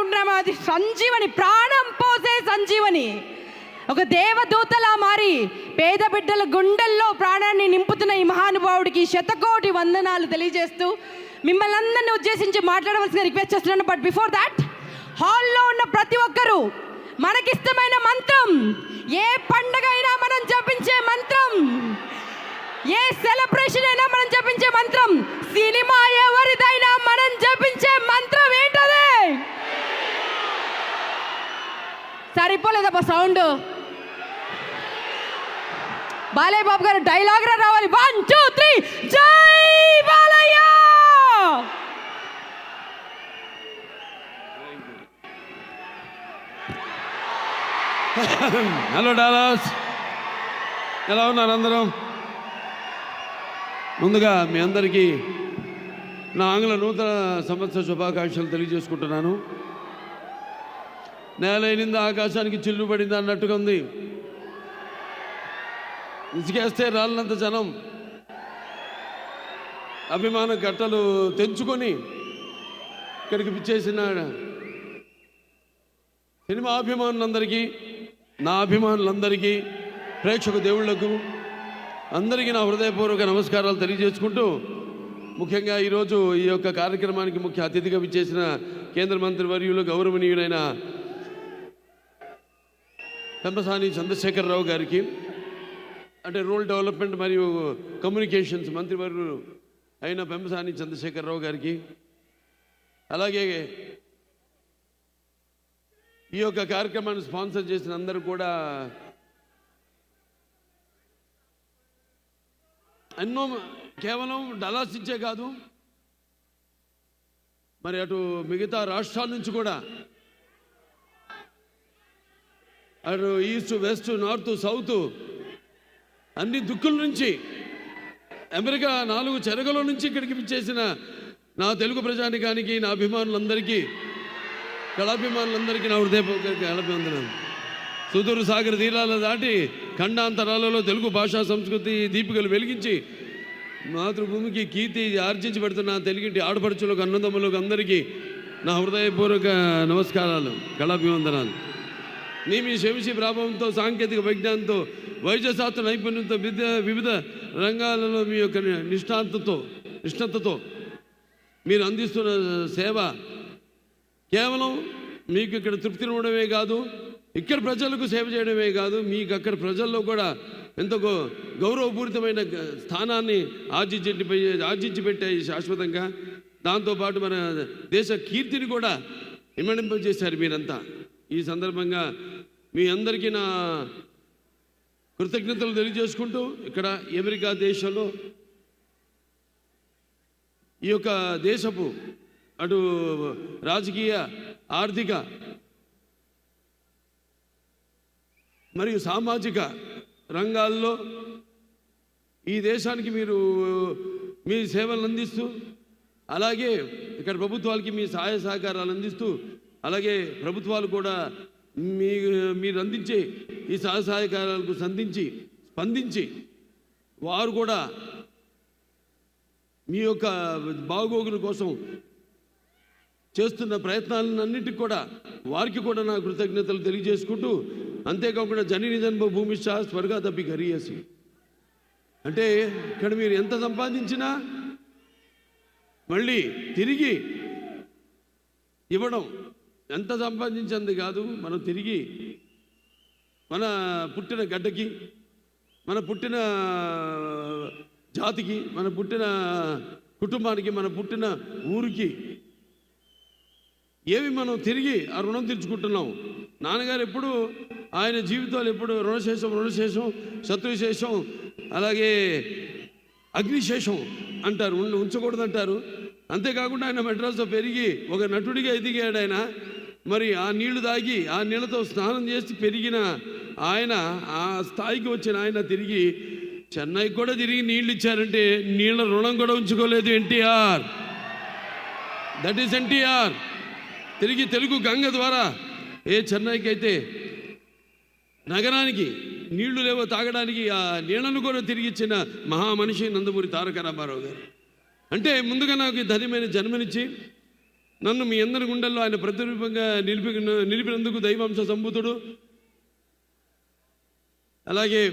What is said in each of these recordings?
అనుకుంటున్నామో అది సంజీవని, ప్రాణం పోసే సంజీవని. ఒక దేవదూతలా మారి పేద బిడ్డల గుండెల్లో ప్రాణాన్ని నింపుతున్న ఈ మహానుభావుడికి శతకోటి వందనాలు తెలియజేస్తూ మిమ్మల్ని అందరినీ ఉద్దేశించి మాట్లాడవలసిన రిక్వెస్ట్ చేస్తున్నాను. బట్ బిఫోర్ దాట్, హాల్లో ఉన్న ప్రతి ఒక్కరూ మనకిష్టమైన మంత్రం, ఏ పండగ అయినా మనం జపించే మంత్రం, ఏ సెలబ్రేషన్ అయినా మనం జపించే మంత్రం, సినిమా ఎవరిదైనా మనం జపించే మంత్రం ఏంటది? సరిపోలేదబ్బా సౌండ్. బాలయ్య బాబు గారు డైలాగ్ రావాలి. 1 2 3 జై బాలయ్య. హలో డాలస్, ఎలా ఉన్నారు అందరం? ముందుగా మీ అందరికీ నా ఆంగ్ల నూతన సంవత్సర శుభాకాంక్షలు తెలియజేసుకుంటున్నాను. నేలైనింది ఆకాశానికి చిల్లు పడింది అన్నట్టుగా ఉంది. ఇసుకేస్తే రాళ్ళంత జనం అభిమాన గట్టలు తెంచుకొని ఇక్కడికి పిచ్చేసిన సినిమా అభిమానులందరికీ, నా అభిమానులందరికీ, ప్రేక్షక దేవుళ్లకు అందరికీ నా హృదయపూర్వక నమస్కారాలు తెలియజేసుకుంటూ, ముఖ్యంగా ఈరోజు ఈ యొక్క కార్యక్రమానికి ముఖ్య అతిథిగా విచ్చేసిన కేంద్ర మంత్రి వర్యులు గౌరవనీయులైన పెంపసాని చంద్రశేఖరరావు గారికి, అంటే రూరల్ డెవలప్మెంట్ మరియు కమ్యూనికేషన్స్ మంత్రివర్యులు అయిన పెంపసాని చంద్రశేఖరరావు గారికి, అలాగే ఈ యొక్క కార్యక్రమాన్ని స్పాన్సర్ చేసిన అందరూ కూడా ఎన్నో, కేవలం డలాస్ ఇచ్చే కాదు, మరి అటు మిగతా రాష్ట్రాల నుంచి కూడా, అటు ఈస్ట్ వెస్ట్ నార్త్ సౌత్ అన్ని దిక్కుల నుంచి, అమెరికా 4 చెరగల నుంచి ఇక్కడికి విచ్చేసిన నా తెలుగు ప్రజానికానికి, నా అభిమానులందరికీ, కళాభిమానులందరికీ నా హృదయపూర్వక అభివందనాలు. సుదూర సాగర తీరాల దాటి ఖండాంతరాలలో తెలుగు భాషా సంస్కృతి దీపికలు వెలిగించి మాతృభూమికి కీర్తి ఆర్జించి పెడుతున్న తెలుగింటి ఆడపడుచులకు, అన్నదమ్ములకు అందరికీ నా హృదయపూర్వక నమస్కారాలు, కళాభివందనాలు. మీ శంసి ప్రభావంతో, సాంకేతిక విజ్ఞానంతో, వైద్యశాస్త్ర నైపుణ్యంతో, వివిధ రంగాలలో మీ యొక్క నిష్ణాతతో మీరు అందిస్తున్న సేవ కేవలం మీకు ఇక్కడ తృప్తినివ్వడమే కాదు, ఇక్కడ ప్రజలకు సేవ చేయడమే కాదు, మీకు అక్కడ ప్రజల్లో కూడా ఎంతో గౌరవపూరితమైన స్థానాన్ని ఆర్జించి పెట్టాయి శాశ్వతంగా. దాంతోపాటు మన దేశ కీర్తిని కూడా ఇమ్మడింపజేశారు మీరంతా. ఈ సందర్భంగా మీ అందరికీ నా కృతజ్ఞతలు తెలియజేసుకుంటూ, ఇక్కడ అమెరికా దేశంలో ఈ యొక్క దేశపు అటు రాజకీయ, ఆర్థిక మరియు సామాజిక రంగాల్లో ఈ దేశానికి మీరు మీ సేవలను అందిస్తూ, అలాగే ఇక్కడ ప్రభుత్వాలకి మీ సహాయ సహకారాలు అందిస్తూ, అలాగే ప్రభుత్వాలు కూడా మీరు అందించే ఈ సహాయ సహకారాలకు స్పందించి వారు కూడా మీ యొక్క బాగోగుల కోసం చేస్తున్న ప్రయత్నాలన్నింటికి కూడా వారికి కూడా నా కృతజ్ఞతలు తెలియజేసుకుంటూ, అంతేకాకుండా జనని జన్మ భూమిష్ట స్వర్గాదపి గరీయసి, అంటే ఇక్కడ మీరు ఎంత సంపాదించినా మళ్ళీ తిరిగి ఇవ్వడం, ఎంత సంపాదించింది కాదు, మనం తిరిగి మన పుట్టిన గడ్డకి, మన పుట్టిన జాతికి, మన పుట్టిన కుటుంబానికి, మన పుట్టిన ఊరికి ఏవి మనం తిరిగి ఆ రుణం తీర్చుకుంటున్నాం. నాన్నగారు ఎప్పుడు ఆయన జీవితాలు ఎప్పుడు రుణశేషం శత్రుశేషం అలాగే అగ్నిశేషం అంటారు, ఉంచకూడదంటారు. అంతేకాకుండా ఆయన మెడ్రాస్లో పెరిగి ఒక నటుడిగా ఎదిగాడు ఆయన. మరి ఆ నీళ్లు తాగి ఆ నీళ్ళతో స్నానం చేసి పెరిగిన ఆయన, ఆ స్థాయికి వచ్చిన ఆయన తిరిగి చెన్నైకి కూడా తిరిగి నీళ్ళు ఇచ్చారంటే నీళ్ళ రుణం కూడా ఉంచుకోలేదు ఎన్టీఆర్. That is NTR. తిరిగి తెలుగు గంగ ద్వారా చెన్నైకి అయితే నగరానికి నీళ్లు లేవో తాగడానికి ఆ నీళ్లను కూడా తిరిగి ఇచ్చిన మహామనిషి నందమూరి తారక రామారావు గారు. అంటే ముందుగా నాకు ధన్యమైన జన్మనిచ్చి నన్ను మీ అందరి గుండెల్లో ఆయన ప్రతిరూపంగా నిలిపినందుకు దైవాంశ సంభూతుడు. అలాగే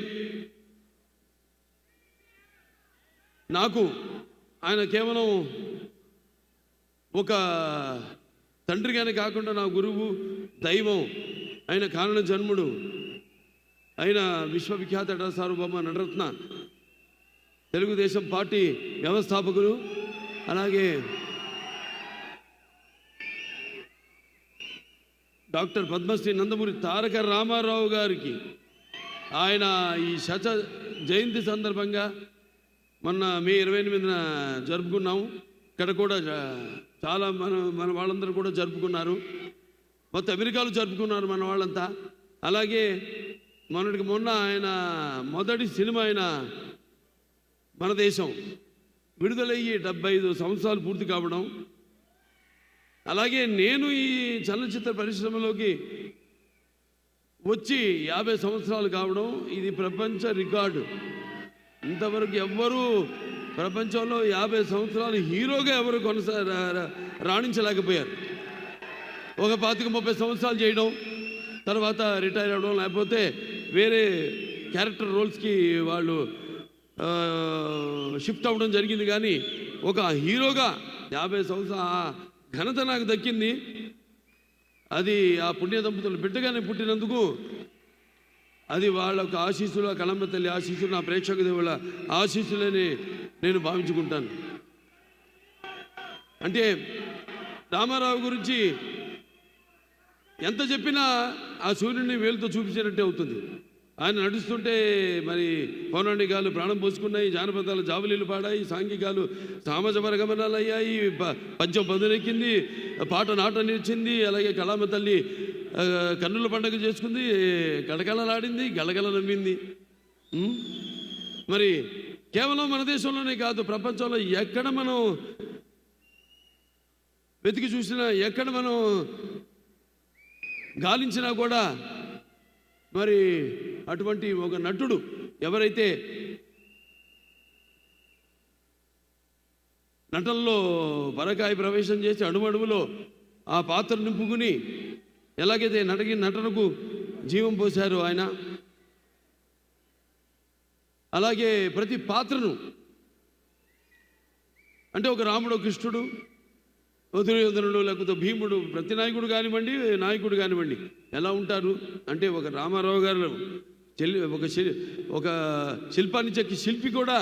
నాకు ఆయన కేవలం ఒక తండ్రిగానే కాకుండా నా గురువు, దైవం, ఆయన కారణ జన్ముడు, ఆయన విశ్వవిఖ్యాత సార్వభౌమ నటరత్న, తెలుగుదేశం పార్టీ వ్యవస్థాపకులు, అలాగే డాక్టర్ పద్మశ్రీ నందమూరి తారక రామారావు గారికి ఆయన ఈ శత జయంతి సందర్భంగా మొన్న మే 28న జరుపుకున్నాము. ఇక్కడ కూడా చాలా మన వాళ్ళందరూ కూడా జరుపుకున్నారు. మొత్తం అమెరికాలో జరుపుకున్నారు మన వాళ్ళంతా. అలాగే మొన్నటికి మొన్న ఆయన మొదటి సినిమా అయిన మన దేశం విడుదలయ్యి 75 సంవత్సరాలు పూర్తి కావడం, అలాగే నేను ఈ చలనచిత్ర పరిశ్రమలోకి వచ్చి 50 సంవత్సరాలు కావడం, ఇది ప్రపంచ రికార్డు. ఇంతవరకు ఎవ్వరూ ప్రపంచంలో 50 సంవత్సరాలు హీరోగా ఎవరు రాణించలేకపోయారు. ఒక 25-30 సంవత్సరాలు చేయడం, తర్వాత రిటైర్ అవ్వడం, లేకపోతే వేరే క్యారెక్టర్ రోల్స్కి వాళ్ళు షిఫ్ట్ అవ్వడం జరిగింది. కానీ ఒక హీరోగా 50 సంవత్సరాల ఘనత నాకు దక్కింది. అది ఆ పుణ్య దంపతులు బిడ్డగానే పుట్టినందుకు అది వాళ్ళ ఒక ఆశీస్సులు, ఆ కళంబ తల్లి ఆశీస్సులు, నా ప్రేక్షక దేవుళ్ళ ఆశీస్సులని నేను భావించుకుంటాను. అంటే రామారావు గురించి ఎంత చెప్పినా ఆ సూర్యుడిని వేలుతో చూపించినట్టే అవుతుంది. ఆయన నడుస్తుంటే మరి పౌరాణికాలు ప్రాణం పోసుకున్నాయి, జానపదాలు జావలీలు పాడాయి, సాంఘికాలు సామాజ గమనాలు అయ్యాయి, పద్యం పదునెక్కింది, పాట నాట నిలిచింది. అలాగే కళామ తల్లి కన్నుల పండుగ చేసుకుంది, కడకళలాడింది, గలగల నవ్వింది. మరి కేవలం మన దేశంలోనే కాదు, ప్రపంచంలో ఎక్కడ మనం వెతికి చూసినా, ఎక్కడ మనం గాలించినా కూడా మరి అటువంటి ఒక నటుడు ఎవరైతే నటనలో పరకాయ ప్రవేశం చేసి అడుమడుగులో ఆ పాత్ర నింపుకుని ఎలాగైతే నటనకు జీవం పోశారో ఆయన, అలాగే ప్రతి పాత్రను, అంటే ఒక రాముడు, కృష్ణుడు, దుర్యోధనుడు, లేకపోతే భీముడు, ప్రతి నాయకుడు కానివ్వండి, నాయకుడు కానివ్వండి ఎలా ఉంటారు అంటే, ఒక రామారావు గారు ఒక శిల్పాన్ని చెక్కి శిల్పి కూడా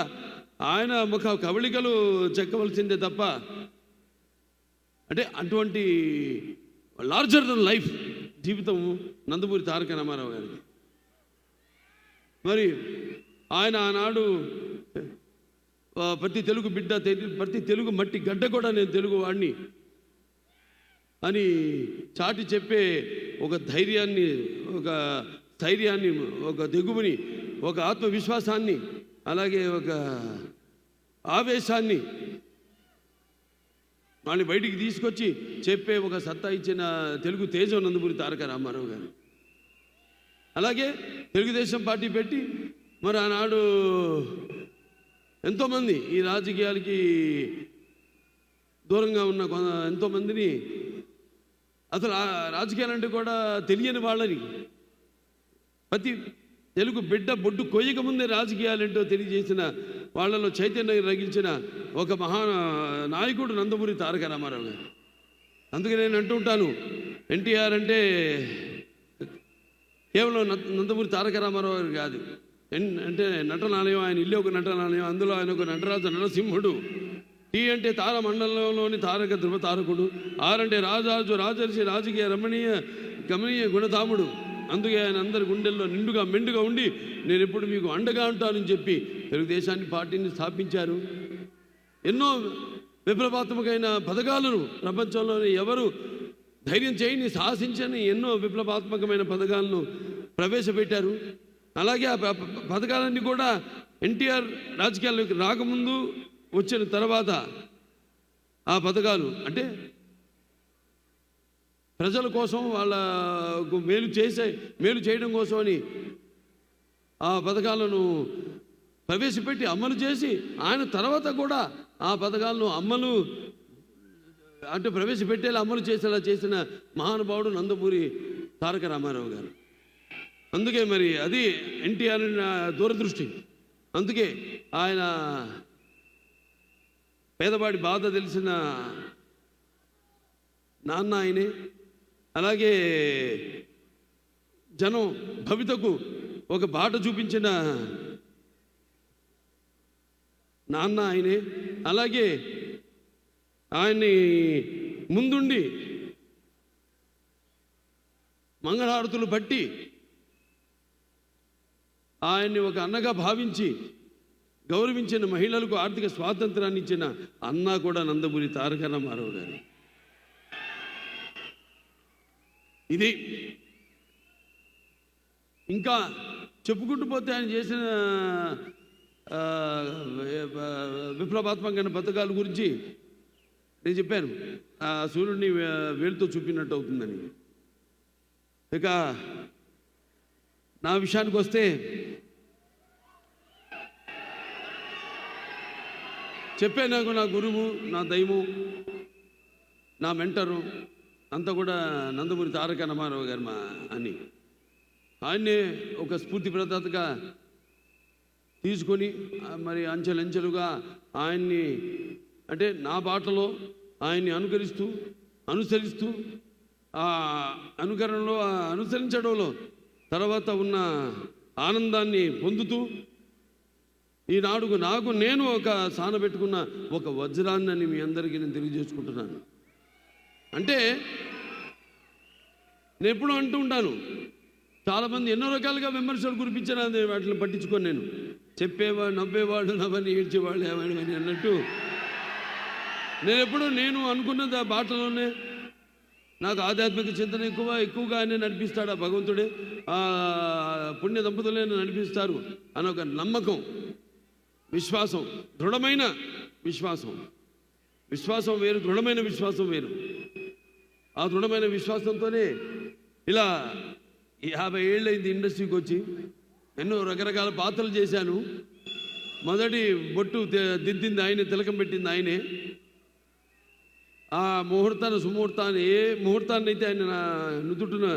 ఆయన ముఖ కవళికలు చెక్కవలసిందే తప్ప, అంటే అటువంటి లార్జర్ దెన్ లైఫ్ జీవితం నందమూరి తారక రామారావు గారికి. మరి ఆయన ఆనాడు ప్రతి తెలుగు బిడ్డ, ప్రతి తెలుగు మట్టి గడ్డ కూడా నేను తెలుగు వాడిని అని చాటి చెప్పే ఒక ధైర్యాన్ని, ఒక స్థైర్యాన్ని, ఒక దిగువుని, ఒక ఆత్మవిశ్వాసాన్ని, అలాగే ఒక ఆవేశాన్ని వాళ్ళని బయటికి తీసుకొచ్చి చెప్పే ఒక సత్తా ఇచ్చిన తెలుగు తేజం నందమూరి తారక రామారావు గారు. అలాగే తెలుగుదేశం పార్టీ పెట్టి మరి ఆనాడు ఎంతోమంది ఈ రాజకీయాలకి దూరంగా ఉన్న ఎంతోమందిని, అసలు రాజకీయాలంటే కూడా తెలియని వాళ్ళని, ప్రతి తెలుగు బిడ్డ బొడ్డు కొయ్యక ముందే రాజకీయాలేంటో తెలియజేసిన వాళ్ళలో చైతన్యం రగిల్చిన ఒక మహా నాయకుడు నందమూరి తారక రామారావు గారు. అందుకే నేను అంటుంటాను, ఎన్టీఆర్ అంటే కేవలం నందమూరి తారక రామారావు గారు కాదు, అంటే నటనాలయం, ఆయన ఇల్లు ఒక నటనాలయం, అందులో ఆయన ఒక నటరాజు నరసింహుడు. టీ అంటే తార మండలంలోని తారక ధ్రువ తారకుడు. ఆర్ అంటే రాజాజు రాజర్షి రాజకీయ రమణీయ గమనీయ గుణధాముడు. అందుకే ఆయన అందరి గుండెల్లో నిండుగా మెండుగా ఉండి నేను ఎప్పుడు మీకు అండగా ఉంటానని చెప్పి తెలుగుదేశాన్ని పార్టీని స్థాపించారు. ఎన్నో విప్లవాత్మకమైన పథకాలను ప్రపంచంలోని ఎవరు ధైర్యం చేయని, సాహసించని ఎన్నో విప్లవాత్మకమైన పథకాలను ప్రవేశపెట్టారు. అలాగే ఆ పథకాలన్నీ కూడా ఎన్టీఆర్ రాజకీయాల్లోకి రాకముందు, వచ్చిన తర్వాత ఆ పథకాలు అంటే ప్రజల కోసం, వాళ్ళకు మేలు చేయడం కోసమని ఆ పథకాలను ప్రవేశపెట్టి అమలు చేసి, ఆయన తర్వాత కూడా ఆ పథకాలను అమలు అంటే ప్రవేశపెట్టేలా అమలు చేసేలా చేసిన మహానుభావుడు నందమూరి తారక రామారావు గారు. అందుకే మరి అది ఎన్టీఆర్ దూరదృష్టి. అందుకే ఆయన పేదవాడి బాధ తెలిసిన నాన్న ఆయనే. అలాగే జనం భవితకు ఒక బాట చూపించిన నాన్న ఆయనే. అలాగే ఆయన్ని ముందుండి మంగళహారతులు బట్టి ఆయన్ని ఒక అన్నగా భావించి గౌరవించిన మహిళలకు ఆర్థిక స్వాతంత్రాన్ని ఇచ్చిన అన్న కూడా నందమూరి తారక రామారావు గారు. ఇది ఇంకా చెప్పుకుంటూ పోతే ఆయన చేసిన విప్లవాత్మకమైన పథకాల గురించి నేను చెప్పాను. ఆ సూర్యుడిని వేలుతో చూపినట్టు అవుతుందని. ఇక నా విషయానికి వస్తే చెప్పాను, నాకు నా గురువు, నా దైవం, నా మెంటరు అంతా కూడా నందమూరి తారక రామారావు గారు అని. ఆయన్నే ఒక స్ఫూర్తి ప్రదాతగా తీసుకొని మరి అంచెలంచెలుగా ఆయన్ని అంటే నా బాటలో ఆయన్ని అనుసరిస్తూ ఆ అనుకరణలో అనుసరించడంలో తర్వాత ఉన్న ఆనందాన్ని పొందుతూ ఈనాడు నాకు నేను ఒక సానబెట్టుకున్న ఒక వజ్రాన్ని మీ అందరికీ నేను తెలియజేసుకుంటున్నాను. అంటే నేను ఎప్పుడూ అంటూ ఉంటాను, చాలామంది ఎన్నో రకాలుగా విమర్శలు కురిపించారు, అది వాటిని పట్టించుకొని నేను చెప్పేవాడు నవ్వేవాడు నవ్వని ఏడ్చేవాళ్ళు ఏమని అన్నట్టు నేను ఎప్పుడూ నేను అనుకున్నది ఆ బాటలోనే. నాకు ఆధ్యాత్మిక చింతన ఎక్కువగా ఆయన నడిపిస్తాడు ఆ భగవంతుడే, ఆ పుణ్య దంపతులే నడిపిస్తారు అని ఒక నమ్మకం, విశ్వాసం, దృఢమైన విశ్వాసం వేరు, దృఢమైన విశ్వాసం వేరు. ఆ దృఢమైన విశ్వాసంతోనే ఇలా 50 ఏళ్ళైంది ఇండస్ట్రీకి వచ్చి. ఎన్నో రకరకాల పాత్రలు చేశాను. మొదటి బొట్టు దిద్దింది ఆయనే, తిలకం పెట్టింది ఆయనే. ఆ సుముహూర్తాన్ని ఏ ముహూర్తాన్ని అయితే ఆయన నా నుదుటిన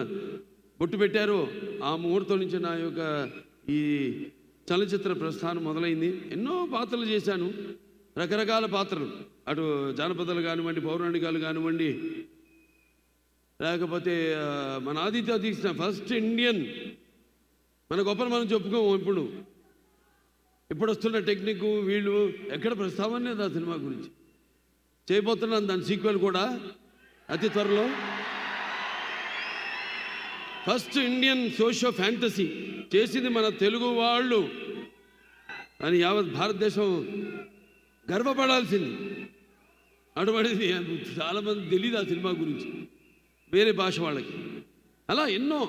బొట్టు పెట్టారో ఆ ముహూర్తం నుంచి నా యొక్క ఈ చలనచిత్ర ప్రస్థానం మొదలైంది. ఎన్నో పాత్రలు చేశాను, రకరకాల పాత్రలు, అటు జానపదాలు కానివ్వండి, పౌరాణికాలు కానివ్వండి, లేకపోతే మన ఆదిత్య తీసిన ఫస్ట్ ఇండియన్, మన గొప్పలు మనం చెప్పుకోము. ఇప్పుడు వస్తున్న టెక్నిక్ వీళ్ళు ఎక్కడ ప్రస్తావన లేదు ఆ సినిమా గురించి. చేయబోతున్నాను దాని సీక్వెల్ కూడా అతి త్వరలో. ఫస్ట్ ఇండియన్ సోషియో ఫ్యాంటసీ చేసింది మన తెలుగు వాళ్ళు అని యావత్ భారతదేశం గర్వపడాల్సింది. అటువంటిది చాలామంది తెలియదు ఆ సినిమా గురించి, వేరే భాష వాళ్ళకి. అలా ఎన్నో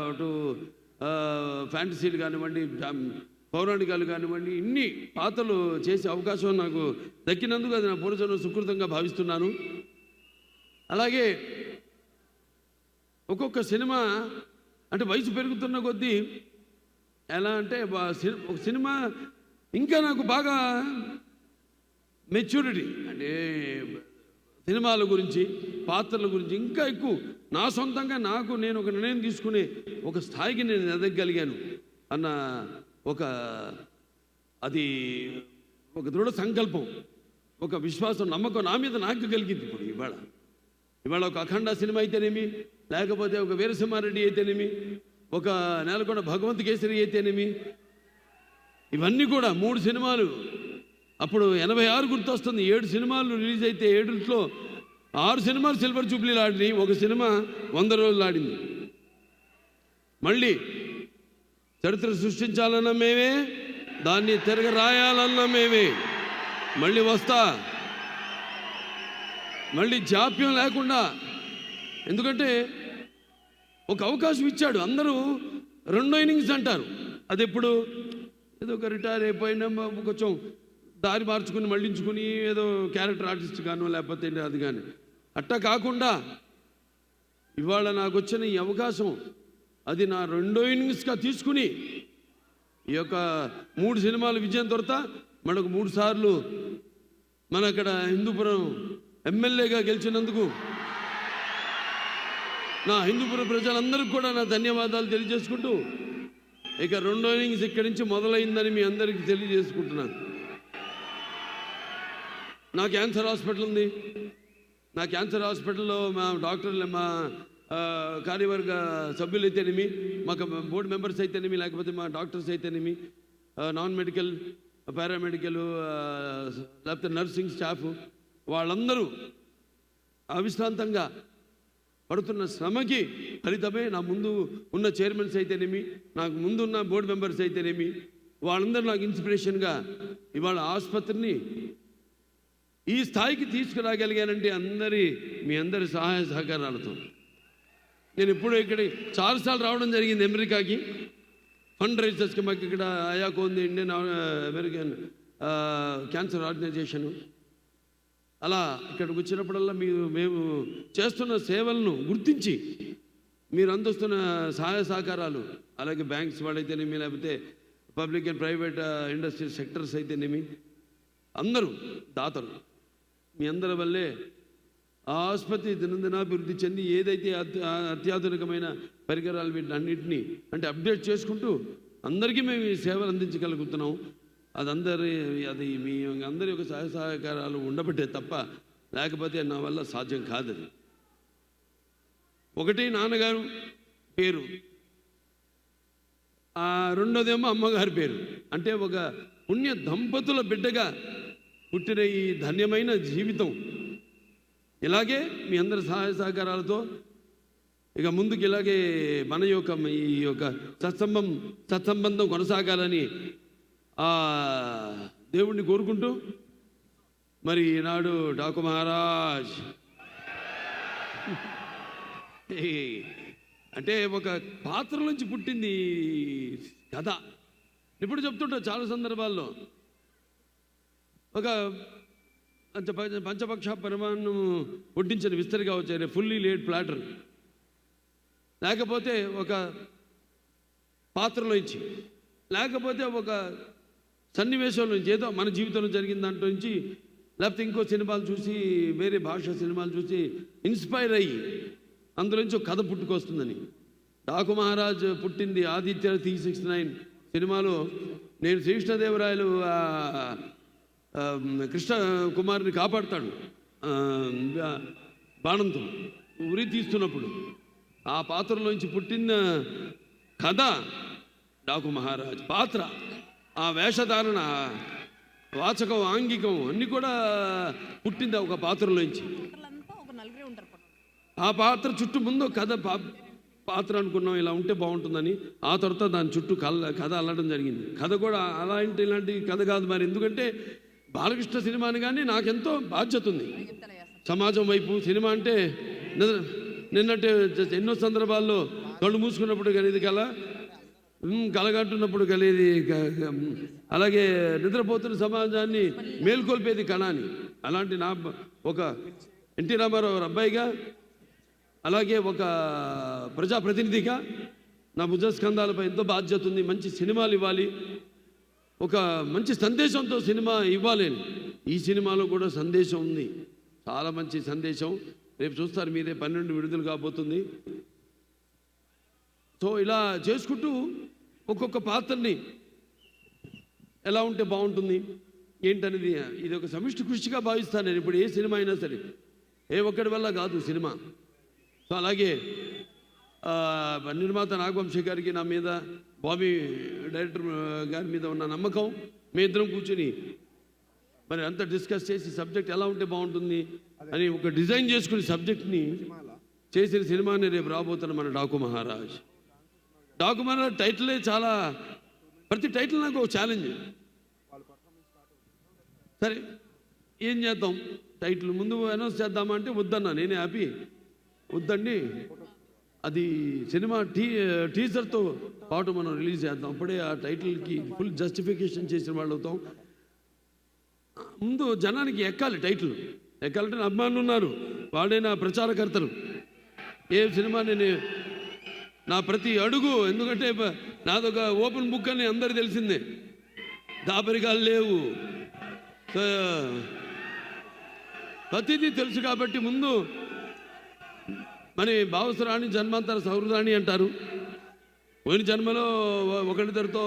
అటు ఫ్యాంటసీలు కానివ్వండి, పౌరాణికాలు కానివ్వండి, ఇన్ని పాత్రలు చేసే అవకాశం నాకు దక్కినందుకు అది నా పూర్వజన్మ సుకృతంగా భావిస్తున్నాను. అలాగే ఒక్కొక్క సినిమా అంటే వయసు పెరుగుతున్న కొద్దీ ఎలా అంటే ఒక సినిమా ఇంకా నాకు బాగా మెచ్యూరిటీ అంటే సినిమాల గురించి, పాత్రల గురించి ఇంకా ఎక్కువ నా సొంతంగా నేను ఒక నిర్ణయం తీసుకునే ఒక స్థాయికి నేను ఎదగగలిగాను అన్న అది ఒక దృఢ సంకల్పం, ఒక విశ్వాసం, నమ్మకం నా మీద నాకు కలిగింది. ఇప్పుడు ఇవాళ ఒక అఖండ సినిమా అయితేనేమి, లేకపోతే ఒక వీరసింహారెడ్డి అయితేనేమి, ఒక నేలకొండ భగవంత్ కేసరి అయితేనేమి, ఇవన్నీ కూడా 3 సినిమాలు. అప్పుడు 86 గుర్తొస్తుంది. 7 సినిమాలు రిలీజ్ అయితే 7లో 6 సినిమాలు సిల్వర్ జూబ్లీలు ఆడినాయి, ఒక సినిమా 100 రోజులు ఆడింది. మళ్ళీ చరిత్ర సృష్టించాలన్నా మేమే, దాన్ని తిరగ రాయాలన్నా మేమే. మళ్ళీ వస్తా, మళ్ళీ జాప్యం లేకుండా. ఎందుకంటే ఒక అవకాశం ఇచ్చాడు. అందరూ 2 ఇన్నింగ్స్ అంటారు, అది ఎప్పుడు ఏదో ఒక రిటైర్ అయిపోయినా కొంచెం దారి మార్చుకుని మళ్ళించుకుని ఏదో క్యారెక్టర్ ఆర్టిస్ట్ గాను లేకపోతే అది కానీ అట్టా కాకుండా ఇవాళ నాకు వచ్చిన ఈ అవకాశం అది నా 2 ఇన్నింగ్స్గా తీసుకుని ఈ యొక్క 3 సినిమాలు విజయం దొరత మనకు 3 సార్లు మన అక్కడ హిందూపురం ఎమ్మెల్యేగా గెలిచినందుకు నా హిందూపుర ప్రజలందరికీ కూడా నా ధన్యవాదాలు తెలియజేసుకుంటూ ఇక రెండో ఇన్నింగ్స్ ఇక్కడి నుంచి మొదలైందని మీ అందరికీ తెలియజేసుకుంటున్నాను. నా క్యాన్సర్ హాస్పిటల్ ఉంది. నా క్యాన్సర్ హాస్పిటల్లో మా డాక్టర్లు, మా కార్యవర్గ సభ్యులు అయితేనేమి, మాకు బోర్డు మెంబర్స్ అయితేనేమి, లేకపోతే మా డాక్టర్స్ అయితేనేమి, నాన్ మెడికల్, పారామెడికల్, లేకపోతే నర్సింగ్ స్టాఫ్, వాళ్ళందరూ అవిశ్రాంతంగా పడుతున్న శ్రమకి ఫలితమే నా ముందు ఉన్న చైర్మన్స్ అయితేనేమి, నాకు ముందున్న బోర్డు మెంబర్స్ అయితేనేమి, వాళ్ళందరూ నాకు ఇన్స్పిరేషన్గా ఇవాళ ఆసుపత్రిని ఈ స్థాయికి తీసుకురాగలిగానంటే మీ అందరి సహాయ సహకారాలతో. నేను ఇప్పుడు ఇక్కడికి చాలాసార్లు రావడం జరిగింది అమెరికాకి ఫండ్ రైజర్స్కి. మాకు ఇక్కడ అయాకో ఉంది, ఇండియన్ అమెరికన్ క్యాన్సర్ ఆర్గనైజేషను. అలా ఇక్కడికి వచ్చినప్పుడల్లా మేము చేస్తున్న సేవలను గుర్తించి మీరు అందిస్తున్న సహాయ సహకారాలు, అలాగే బ్యాంక్స్ వాళ్ళైతేనేమి, లేకపోతే public and private industrial sectors అయితేనేమి, అందరూ దాతలు, మీ అందరి వల్లే ఆ ఆసుపత్రి దినదినాభివృద్ధి చెంది ఏదైతే అత్యాధునికమైన పరికరాలు వీటన్నింటినీ అంటే అప్డేట్ చేసుకుంటూ అందరికీ మేము ఈ సేవలు అందించగలుగుతున్నాం. అది మీ అందరి యొక్క సహాయ సహకారాలు ఉండబట్టే తప్ప లేకపోతే నా వల్ల సాధ్యం కాదది. ఒకటి నాన్నగారు పేరు, రెండోదేమో అమ్మగారి పేరు. అంటే ఒక పుణ్య దంపతుల బిడ్డగా పుట్టిన ఈ ధన్యమైన జీవితం ఇలాగే మీ అందరి సహాయ సహకారాలతో ఇక ముందుకు ఇలాగే మన యొక్క ఈ యొక్క సత్సంబంధం కొనసాగాలని ఆ దేవుణ్ణి కోరుకుంటూ మరి ఈనాడు డాకు మహారాజ్ అంటే ఒక పాత్ర నుంచి పుట్టింది కథ. ఇప్పుడు చెప్తుంటా చాలా సందర్భాల్లో ఒక పంచపక్ష పరిమాణం వడ్డించిన విస్తరి కావచ్చు, ఫుల్లీ లేడ్ ప్లాటర్, లేకపోతే ఒక పాత్రలో ఇచ్చి, లేకపోతే ఒక సన్నివేశంలో నుంచి ఏదో మన జీవితంలో జరిగిన దాంట్లో నుంచి, లేకపోతే ఇంకో సినిమాలు చూసి, వేరే భాష సినిమాలు చూసి ఇన్స్పైర్ అయ్యి అందులోంచి ఒక కథ పుట్టుకొస్తుందని. డాకు మహారాజ్ పుట్టింది ఆదిత్య 369 సినిమాలో. నేను శ్రీకృష్ణదేవరాయలు కృష్ణ కుమారుని కాపాడుతాడు బాణంతో ఉరి తీస్తున్నప్పుడు, ఆ పాత్రలోంచి పుట్టిన కథ డాకు మహారాజ్ పాత్ర. ఆ వేషధారణ, వాచకం, ఆంగికం అన్నీ కూడా పుట్టింది ఒక పాత్రలోంచి. ఆ పాత్ర చుట్టూ ముందు కథ పాత్ర అనుకున్నాం ఇలా ఉంటే బాగుంటుందని, ఆ తర్వాత దాని చుట్టూ కథ అల్లడం జరిగింది. కథ కూడా ఇలాంటి కథ కాదు మరి, ఎందుకంటే బాలకృష్ణ సినిమాని కానీ నాకెంతో బాధ్యత ఉంది సమాజం వైపు. సినిమా అంటే నిన్నట్టే ఎన్నో సందర్భాల్లో కళ్ళు మూసుకున్నప్పుడు కలిగేది కలగంటున్నప్పుడు కలిగేది, అలాగే నిద్రపోతున్న సమాజాన్ని మేల్కొల్పేది కళని. అలాంటి నా ఒక ఎన్టీ రామారావు అబ్బాయిగా, అలాగే ఒక ప్రజాప్రతినిధిగా నా భుజస్కంధాలపై ఎంతో బాధ్యత ఉంది. మంచి సినిమాలు ఇవ్వాలి, ఒక మంచి సందేశంతో సినిమా ఇవ్వాలి. ఈ సినిమాలో కూడా సందేశం ఉంది, చాలా మంచి సందేశం. రేపు చూస్తారు మీరే, 12 విడుదల కాబోతుంది. సో ఇలా చేసుకుంటూ ఒక్కొక్క పాత్రని ఎలా ఉంటే బాగుంటుంది ఏంటనేది ఇది ఒక సమిష్టి కృషిగా భావిస్తాను నేను. ఇప్పుడు ఏ సినిమా అయినా సరే ఏ ఒక్కడి వల్ల కాదు సినిమా. సో అలాగే నిర్మాత నాగవంశీ గారికి నా మీద, బాబీ డైరెక్టర్ గారి మీద ఉన్న నమ్మకం, మీ ఇద్దరం కూర్చొని మరి అంతా డిస్కస్ చేసి సబ్జెక్ట్ ఎలా ఉంటే బాగుంటుంది అని ఒక డిజైన్ చేసుకుని సబ్జెక్ట్ని చేసిన సినిమాని రేపు రాబోతున్న మన డాకు మహారాజ్. డాకు మహారాజ్ టైటిలే చాలా, ప్రతి టైటిల్ నాకు ఒక ఛాలెంజ్. సరే ఏం చేద్దాం, టైటిల్ ముందు అనౌన్స్ చేద్దామా అంటే వద్దన్నా, నేనే హ్యాపీ వద్దండి, అది సినిమా టీజర్తో పాటు మనం రిలీజ్ చేద్దాం, అప్పుడే ఆ టైటిల్కి ఫుల్ జస్టిఫికేషన్ చేసిన వాళ్ళు అవుతాం. ముందు జనానికి ఎక్కాలి, టైటిల్ ఎక్కాలంటే నా అభిమానులు ఉన్నారు, వాడే నా ప్రచారకర్తలు. ఏ సినిమా నేను నా ప్రతి అడుగు, ఎందుకంటే నాదొక ఓపెన్ బుక్ అని అందరికీ తెలిసిందే, దాపరికాలు లేవు. ప్రతిదీ తెలుసు కాబట్టి ముందు మరి భావసరాణి జన్మాంతర సౌహృదాన్ని అంటారు. పోయిన జన్మలో ఒకరిద్దరితో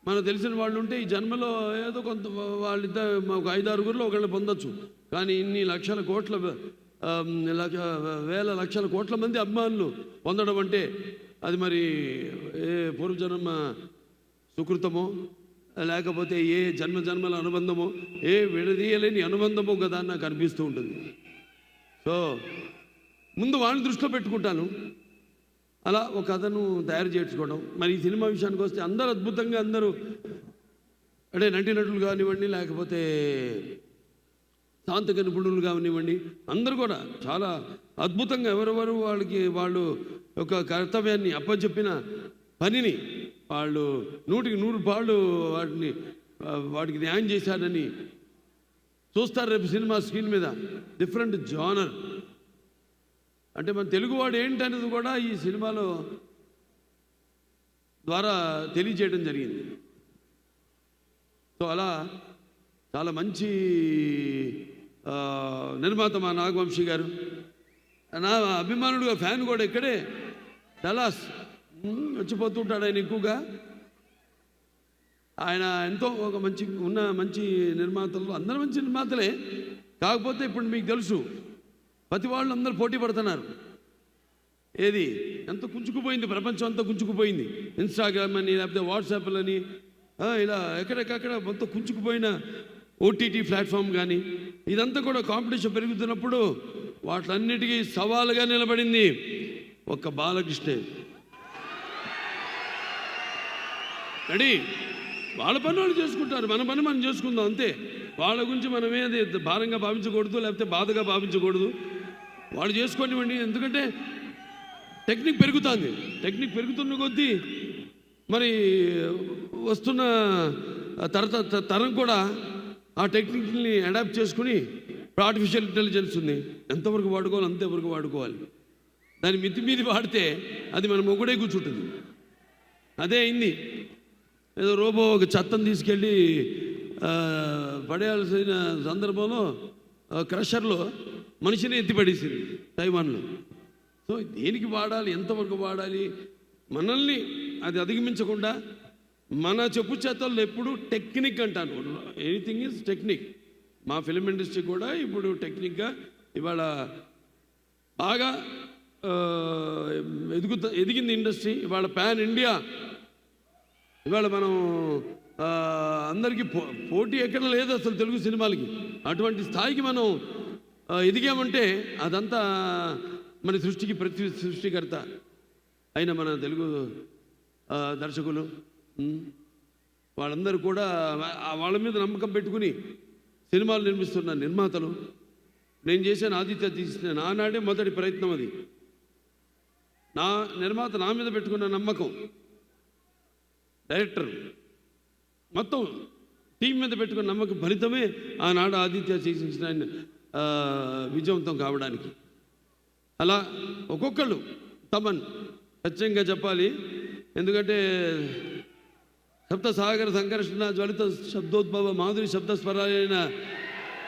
మనకు తెలిసిన వాళ్ళు ఉంటే ఈ జన్మలో ఏదో కొంత వాళ్ళిద్దరు ఒక 5-6 ఒకళ్ళు పొందొచ్చు. కానీ ఇన్ని లక్షల కోట్ల వేల లక్షల కోట్ల మంది అభిమానులు పొందడం అంటే అది మరి ఏ పూర్వజన్మ సుకృతమో లేకపోతే ఏ జన్మల అనుబంధమో ఏ విడదీయలేని అనుబంధమో కదా నాకు అనిపిస్తూ ఉంటుంది. సో ముందు వాడిని దృష్టిలో పెట్టుకుంటాను. అలా ఒక కథను తయారు చేసుకోవడం. మరి ఈ సినిమా విషయానికి వస్తే అందరూ అద్భుతంగా అందరూ అంటే నటీనటులు కానివ్వండి లేకపోతే తాంత్రిక నిపుణులు కానివ్వండి అందరూ కూడా చాలా అద్భుతంగా ఎవరెవరు వాళ్ళు ఒక కర్తవ్యాన్ని అప్పచెప్పిన పనిని వాళ్ళు 100కి 100 వాటికి న్యాయం చేశారని చూస్తారు రేపు సినిమా స్క్రీన్ మీద. డిఫరెంట్ జానర్ అంటే మన తెలుగువాడు ఏంటనేది కూడా ఈ సినిమాలో ద్వారా తెలియజేయడం జరిగింది. సో అలా చాలా మంచి నిర్మాత మా నాగవంశీ గారు. నా అభిమానుడుగా ఫ్యాన్ కూడా ఇక్కడే డలాస్ వచ్చిపోతుంటాడు ఆయన ఎక్కువగా. ఆయన ఎంతో ఒక మంచి నిర్మాతలు అందరూ మంచి నిర్మాతలే. కాకపోతే ఇప్పుడు మీకు తెలుసు ప్రతి వాళ్ళు అందరూ పోటీ పడుతున్నారు. ఏది ఎంత కుంచుకుపోయింది, ప్రపంచం అంతా కుంచుకుపోయింది. ఇన్స్టాగ్రామ్ అని లేకపోతే వాట్సాప్లని ఇలా ఎక్కడెక్కడ మొత్తం కుంచుకుపోయిన ఓటీటీ ప్లాట్ఫామ్ కానీ ఇదంతా కూడా కాంపిటీషన్ పెరుగుతున్నప్పుడు వాటిలన్నిటికీ సవాలుగా నిలబడింది ఒక్క బాలకృష్ణే. రెడీ వాళ్ళ పని వాళ్ళు చేసుకుంటారు, మన పని మనం చేసుకుందాం అంతే. వాళ్ళ గురించి మనమేది భారంగా భావించకూడదు లేకపోతే బాధగా భావించకూడదు. వాళ్ళు చేసుకోనివ్వండి. ఎందుకంటే టెక్నిక్ పెరుగుతుంది. టెక్నిక్ పెరుగుతున్న కొద్దీ మరి వస్తున్న తరం కూడా ఆ టెక్నిక్ని అడాప్ట్ చేసుకుని ఆర్టిఫిషియల్ ఇంటెలిజెన్స్ ఉంది ఎంతవరకు వాడుకోవాలి అంతవరకు వాడుకోవాలి. దాన్ని మితిమీరి వాడితే అది మన మొగుడే కూర్చుంటుంది. అదే అయింది. ఏదో రోబో ఒక చెత్తను తీసుకెళ్ళి పడేయాల్సిన సందర్భంలో క్రషర్లో మనిషిని ఎత్తిపడేసింది తైవాన్లో. సో దేనికి వాడాలి, ఎంతవరకు వాడాలి, మనల్ని అది అధిగమించకుండా మన చెప్పు చేతల్లో ఎప్పుడు టెక్నిక్ అంటాను. Anything is technique. మా ఫిలిం ఇండస్ట్రీ కూడా ఇప్పుడు టెక్నిక్గా ఇవాళ బాగా ఎదిగింది ఇండస్ట్రీ. ఇవాళ పాన్ ఇండియా. ఇవాళ మనం అందరికీ పోటీ ఎక్కడ లేదు అసలు తెలుగు సినిమాలకి. అటువంటి స్థాయికి మనం ఎదిగామంటే అదంతా మన సృష్టికి సృష్టికర్త అయిన మన తెలుగు దర్శకులు వాళ్ళందరూ కూడా వాళ్ళ మీద నమ్మకం పెట్టుకుని సినిమాలు నిర్మిస్తున్న నిర్మాతలు. నేను చేసిన ఆదిత్య తీసిన నానాడే మొదటి ప్రయత్నం అది. నా నిర్మాత నా మీద పెట్టుకున్న నమ్మకం, డైరెక్టర్ మొత్తం టీం మీద పెట్టుకున్న నమ్మకం ఫలితమే ఆనాడు ఆదిత్య చేసిన విజయవంతం కావడానికి. అలా ఒక్కొక్కళ్ళు తమన్ ఖచ్చితంగా చెప్పాలి. ఎందుకంటే సప్త సాగర సంకర్షణ జ్వలిత శబ్దోద్భవ మాధురి శబ్దస్వరాలైన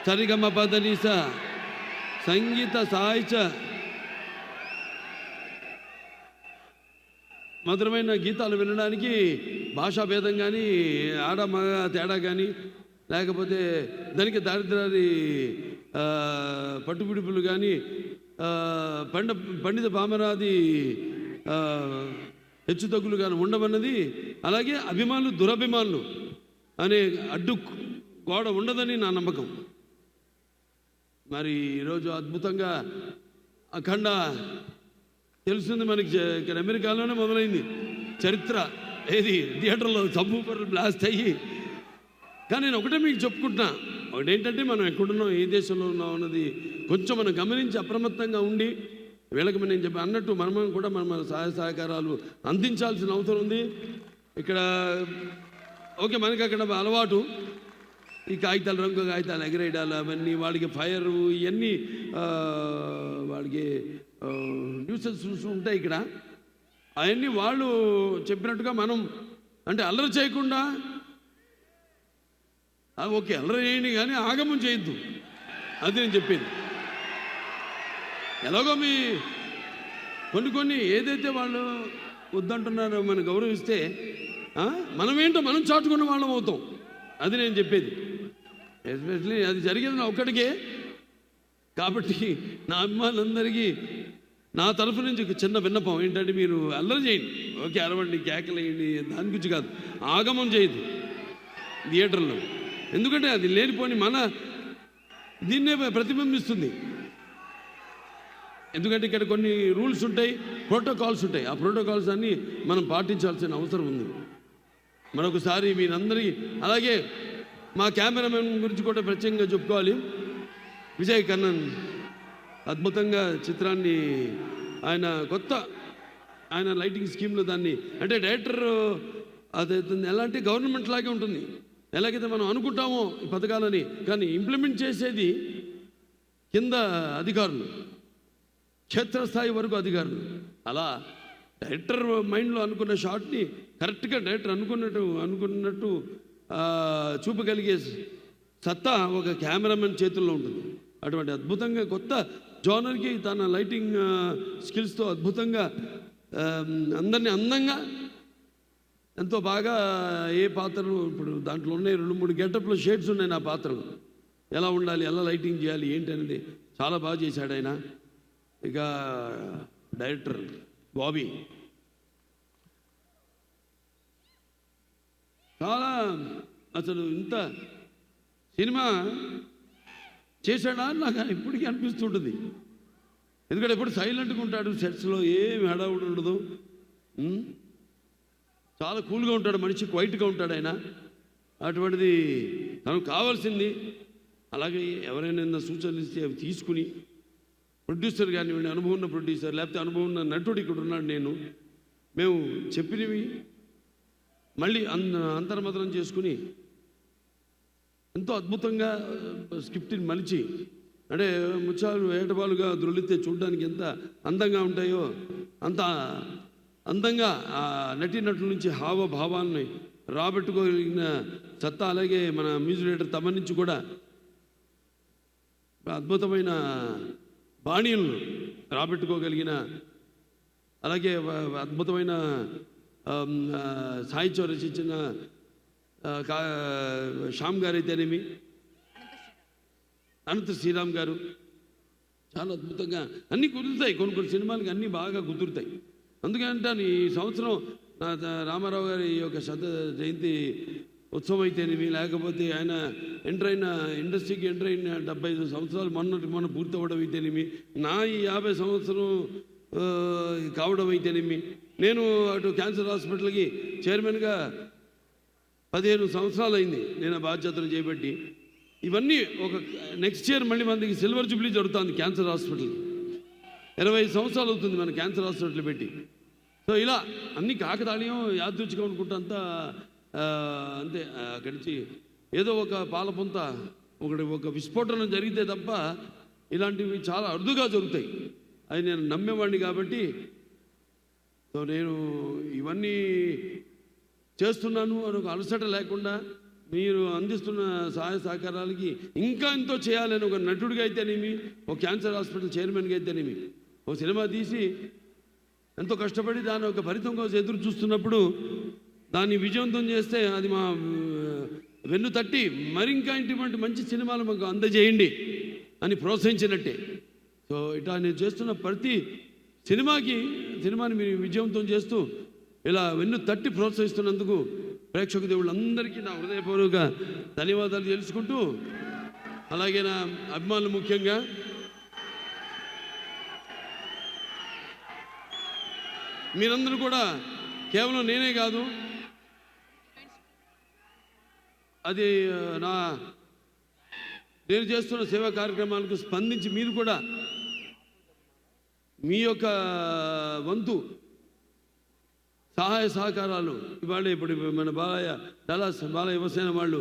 సరిగమ పదనీస సంగీత సాహిత్య మధురమైన గీతాలు వినడానికి భాషా భేదం కానీ ఆడ మగ తేడా కానీ లేకపోతే దానికి దారిద్రాది పట్టుపిడుపులు కానీ పండిత పామరాది హెచ్చుతగ్గులు కానీ ఉండమన్నది. అలాగే అభిమానులు దురభిమానులు అనే అడ్డు గోడ ఉండదని నా నమ్మకం. మరి ఈరోజు అద్భుతంగా అఖండ తెలుస్తుంది మనకి. ఇక్కడ అమెరికాలోనే మొదలైంది చరిత్ర. ఏది థియేటర్లో సబ్బూపర్లు బ్లాస్ట్ అయ్యి. కానీ నేను ఒకటే మీకు చెప్పుకుంటున్నా, ఒకటేంటంటే మనం ఎక్కడున్నాం, ఏ దేశంలో ఉన్నాం అన్నది కొంచెం మనం గమనించి అప్రమత్తంగా ఉండి వీళ్ళకి నేను చెప్పి అన్నట్టు మనం కూడా మన సహాయ సహకారాలు అందించాల్సిన అవసరం ఉంది. ఇక్కడ ఓకే మనకి అక్కడ అలవాటు ఈ కాగితాలు రంగు కాగితాలు ఎగరేయడాలు అవన్నీ వాళ్ళకి ఫైరు ఇవన్నీ వాళ్ళకి న్యూసెన్స్ ఉంటాయి ఇక్కడ. అవన్నీ వాళ్ళు చెప్పినట్టుగా మనం అంటే అల్లరి చేయకుండా ఓకే అల్లరి చేయండి కానీ ఆగమం చేయొద్దు. అది నేను చెప్పింది. ఎలాగో మీ కొన్ని ఏదైతే వాళ్ళు వద్దంటున్నారో మనం గౌరవిస్తే మనమేంటో మనం చాటుకున్న వాళ్ళం అవుతాం. అది నేను చెప్పేది. ఎస్పెషలీ అది జరిగేది నా ఒక్కడికే. కాబట్టి నా అభిమానులందరికీ నా తరఫు నుంచి ఒక చిన్న విన్నపం ఏంటంటే, మీరు అల్లరి చేయండి, ఓకే, అరవండి, కేకలేయండి, దాని గురించి కాదు, ఆగమం చేయదు థియేటర్లో. ఎందుకంటే అది లేనిపోని మన దీన్నే ప్రతిబింబిస్తుంది. ఎందుకంటే ఇక్కడ కొన్ని రూల్స్ ఉంటాయి, ప్రోటోకాల్స్ ఉంటాయి. ఆ ప్రోటోకాల్స్ అన్నీ మనం పాటించాల్సిన అవసరం ఉంది. మరొకసారి మీరందరికీ, అలాగే మా కెమెరామెన్ గురించి కూడా ప్రత్యేకంగా చెప్పుకోవాలి. విజయ్ కన్నన్ అద్భుతంగా చిత్రాన్ని ఆయన లైటింగ్ స్కీమ్లో దాన్ని, అంటే డైరెక్టర్ అది ఎలా అంటే గవర్నమెంట్ లాగే ఉంటుంది. ఎలాగైతే మనం అనుకుంటామో ఈ పథకాలని, కానీ ఇంప్లిమెంట్ చేసేది కింద అధికారులు, క్షేత్రస్థాయి వరకు అధికారులు. అలా డైరెక్టర్ మైండ్లో అనుకున్న షాట్ని కరెక్ట్గా డైరెక్టర్ అనుకున్నట్టు చూపగలిగే సత్తా ఒక కెమెరామెన్ చేతుల్లో ఉంటుంది. అటువంటి అద్భుతంగా కొత్త జోనర్కి తన లైటింగ్ స్కిల్స్తో అద్భుతంగా అందరినీ అందంగా ఎంతో బాగా ఏ పాత్రలు ఇప్పుడు దాంట్లో ఉన్నాయి 2-3 గెటప్లో షేడ్స్ ఉన్నాయి. నా పాత్రలు ఎలా ఉండాలి, ఎలా లైటింగ్ చేయాలి ఏంటి అనేది చాలా బాగా చేశాడు ఆయన. ఇక డైరెక్టర్ బాబీ చాలా, అసలు ఇంత సినిమా చేశాడా నాకు ఇప్పటికీ అనిపిస్తుంటుంది. ఎందుకంటే ఎప్పుడు సైలెంట్గా ఉంటాడు, సెట్స్లో ఏమి హడావుడు ఉండదు, చాలా కూల్గా ఉంటాడు మనిషి, క్వైట్గా ఉంటాడు ఆయన. అటువంటిది తనకు కావాల్సింది. అలాగే ఎవరైనా సూచనలు ఇస్తే అవి తీసుకుని, ప్రొడ్యూసర్ కానివ్వండి, అనుభవం ఉన్న ప్రొడ్యూసర్, లేకపోతే అనుభవం ఉన్న నటుడు ఇక్కడ ఉన్నాడు, మేము చెప్పినవి మళ్ళీ అంతర్మతనం చేసుకుని ఎంతో అద్భుతంగా స్క్రిప్ట్ని మలిచి, అంటే ముత్యాలు ఏటపాలుగా ద్రొలితే చూడడానికి ఎంత అందంగా ఉంటాయో అంత అందంగా ఆ నటీనటుల నుంచి హావభావాన్ని రాబెట్టుకోగలిగిన సత్తా, అలాగే మన మ్యూజిక్ డైరెక్టర్ తమ నుంచి కూడా అద్భుతమైన బాణీలను రాబెట్టుకోగలిగిన, అలాగే అద్భుతమైన సాహిత్యం రచించిన శ్యామ్ గారు అయితేనేమి, అనంత శ్రీరామ్ గారు చాలా అద్భుతంగా అన్నీ కుదురుతాయి. కొన్ని సినిమాలకి అన్నీ బాగా కుదురుతాయి. అందుకంటే ఈ సంవత్సరం రామారావు గారి యొక్క జయంతి ఉత్సవం అయితేనేమి, లేకపోతే ఆయన ఇండస్ట్రీకి ఎంటర్ అయిన 75 సంవత్సరాలు మొన్న పూర్తి అవ్వడం అయితేనేమి, నా ఈ 50 సంవత్సరం కావడం అయితేనేమి, నేను అటు క్యాన్సర్ హాస్పిటల్కి చైర్మన్గా 15 సంవత్సరాలు అయింది నేను ఆ బాధ్యతలు చేపట్టి. ఇవన్నీ ఒక నెక్స్ట్ ఇయర్ మళ్ళీ మనకి సిల్వర్ జూబ్లీ జరుగుతుంది క్యాన్సర్ హాస్పిటల్. 25 సంవత్సరాలు అవుతుంది మన క్యాన్సర్ హాస్పిటల్ పెట్టి. సో ఇలా అన్ని కాకతాళీయం యాదృచ్ఛికం అనుకుంటా అంతా అంతే. అక్కడి నుంచి ఏదో ఒక పాలపుంత ఒక విస్ఫోటనం జరిగితే తప్ప ఇలాంటివి చాలా అరుదుగా జరుగుతాయి. అది నేను నమ్మేవాడిని. కాబట్టి సో నేను ఇవన్నీ చేస్తున్నాను అని ఒక అలసట లేకుండా మీరు అందిస్తున్న సహాయ సహకారాలకి ఇంకా ఎంతో చేయాలని ఒక నటుడిగా అయితేనేమి, ఒక క్యాన్సర్ హాస్పిటల్ చైర్మన్గా అయితేనేమి, ఒక సినిమా తీసి ఎంతో కష్టపడి దాని ఒక ఫలితం కోసం ఎదురు చూస్తున్నప్పుడు దాన్ని విజయవంతం చేస్తే అది మా వెన్ను తట్టి మరింకా ఇటువంటి మంచి సినిమాలు మాకు అందజేయండి అని ప్రోత్సహించినట్టే. సో ఇట్లా నేను చేస్తున్న ప్రతి సినిమాని మీరు విజయవంతం చేస్తూ ఇలా వెన్ను తట్టి ప్రోత్సహిస్తున్నందుకు ప్రేక్షక దేవుళ్ళందరికీ నా హృదయపూర్వక ధన్యవాదాలు తెలుసుకుంటూ, అలాగే నా అభిమానులు ముఖ్యంగా మీరందరూ కూడా కేవలం నేనే కాదు, అది నేను చేస్తున్న సేవా కార్యక్రమాలకు స్పందించి మీరు కూడా మీ యొక్క వంతు సహాయ సహకారాలు ఇవాళ ఇప్పుడు మన డలాస్ బాలయ్య యువసేన వాళ్ళు